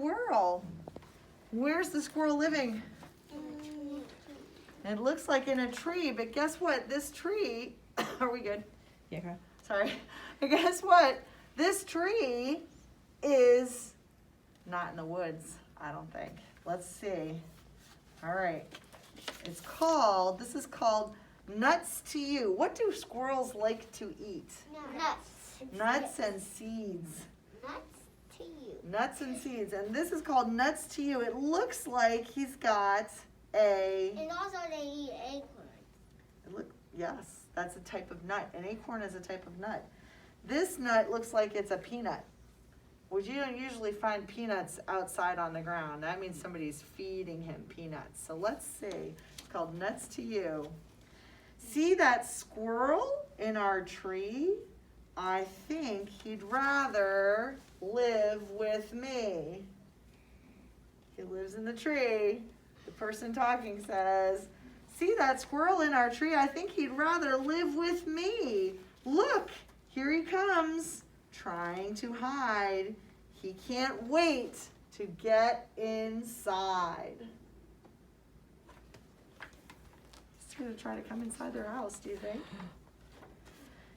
squirrel. Where's the squirrel living? It looks like in a tree, but guess what? This tree, are we good? Yeah, okay. Sorry. Guess what? This tree is not in the woods, I don't think. Let's see. All right. This is called Nuts to You. What do squirrels like to eat? Nuts. Nuts and seeds. Nuts to you. Nuts and seeds. And this is called Nuts to You. It looks like he's got a... And also they eat acorns. Yes, that's a type of nut. An acorn is a type of nut. This nut looks like it's a peanut. Well, you don't usually find peanuts outside on the ground. That means somebody's feeding him peanuts. So let's see. It's called Nuts to You. See that squirrel in our tree? I think he'd rather live with me. He lives in the tree. The person talking says, see that squirrel in our tree? I think he'd rather live with me. Look, here he comes, trying to hide. He can't wait to get inside. He's gonna try to come inside their house, do you think?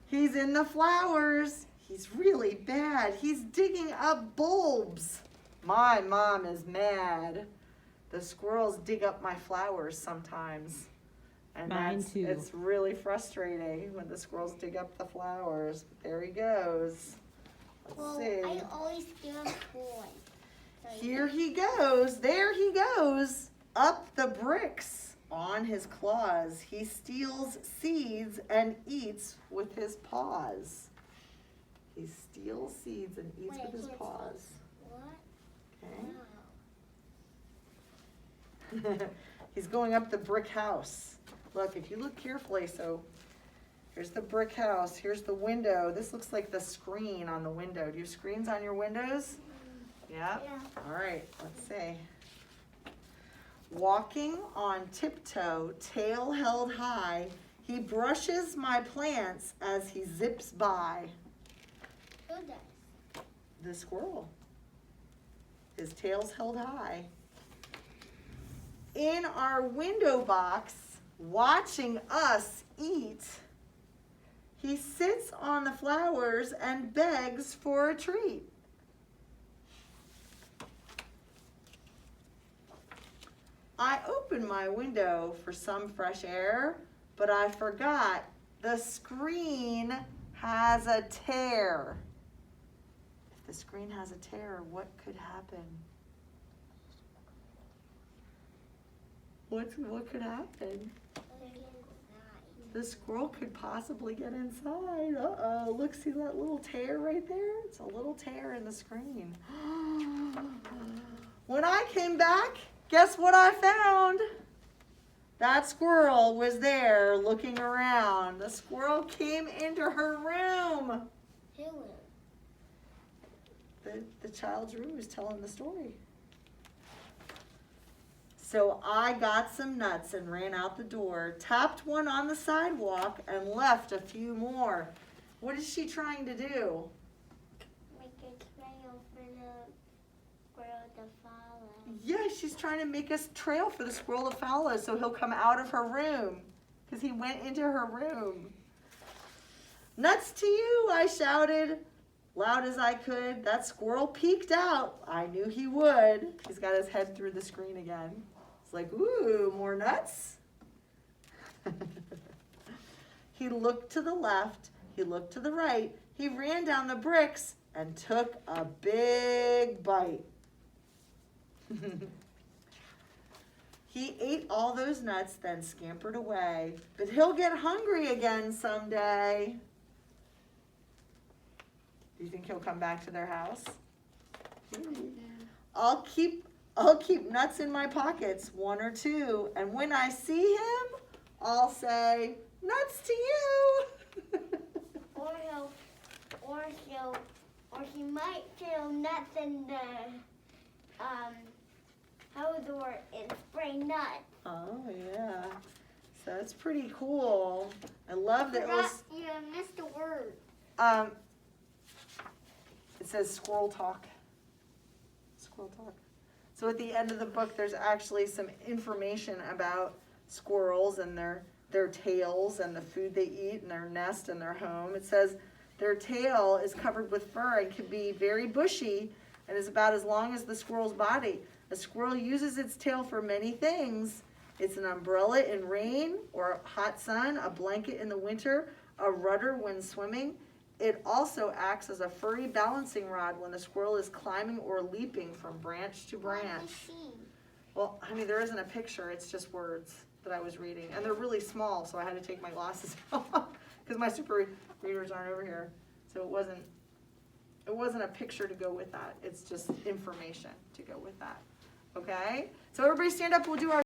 He's in the flowers. He's really bad. He's digging up bulbs. My mom is mad. The squirrels dig up my flowers sometimes. And Mine too. It's really frustrating when the squirrels dig up the flowers. But there he goes. Let's see. I always give him toys. Here he goes. There he goes. Up the bricks on his claws. He steals seeds and eats with his paws. He steals seeds and eats with his paws. What? Okay. Wow. He's going up the brick house. Look, if you look carefully, so here's the brick house, here's the window. This looks like the screen on the window. Do you have screens on your windows? Yeah? Yeah. All right, let's see. Walking on tiptoe, tail held high, he brushes my plants as he zips by. Who does? The squirrel. His tail's held high. In our window box, watching us eat, he sits on the flowers and begs for a treat. I opened my window for some fresh air, but I forgot the screen has a tear. If the screen has a tear, what could happen? What could happen? The squirrel could possibly get inside. Uh-oh, look, see that little tear right there? It's a little tear in the screen. When I came back, guess what I found? That squirrel was there looking around. The squirrel came into her room. The child's room was telling the story. So I got some nuts and ran out the door, tapped one on the sidewalk, and left a few more. What is she trying to do? Make a trail for the squirrel to follow. Yeah, she's trying to make a trail for the squirrel to follow so he'll come out of her room because he went into her room. Nuts to you, I shouted, loud as I could. That squirrel peeked out. I knew he would. He's got his head through the screen again. It's like, ooh, more nuts? He looked to the left. He looked to the right. He ran down the bricks and took a big bite. He ate all those nuts, then scampered away. But he'll get hungry again someday. Do you think he'll come back to their house? I'll keep nuts in my pockets, one or two, and when I see him, I'll say, nuts to you. or he might throw nuts in the hose door and spray nuts. Oh yeah, so that's pretty cool. I love that it was. You missed a word. It says squirrel talk. squirrel talk. So at the end of the book, there's actually some information about squirrels and their tails and the food they eat and their nest and their home. It says their tail is covered with fur and can be very bushy and is about as long as the squirrel's body. A squirrel uses its tail for many things. It's an umbrella in rain or hot sun, a blanket in the winter, a rudder when swimming. It also acts as a furry balancing rod when the squirrel is climbing or leaping from branch to branch. Well, honey, there isn't a picture, it's just words that I was reading. And they're really small, so I had to take my glasses off because my super readers aren't over here. So it wasn't a picture to go with that. It's just information to go with that. Okay? So everybody stand up, we'll do our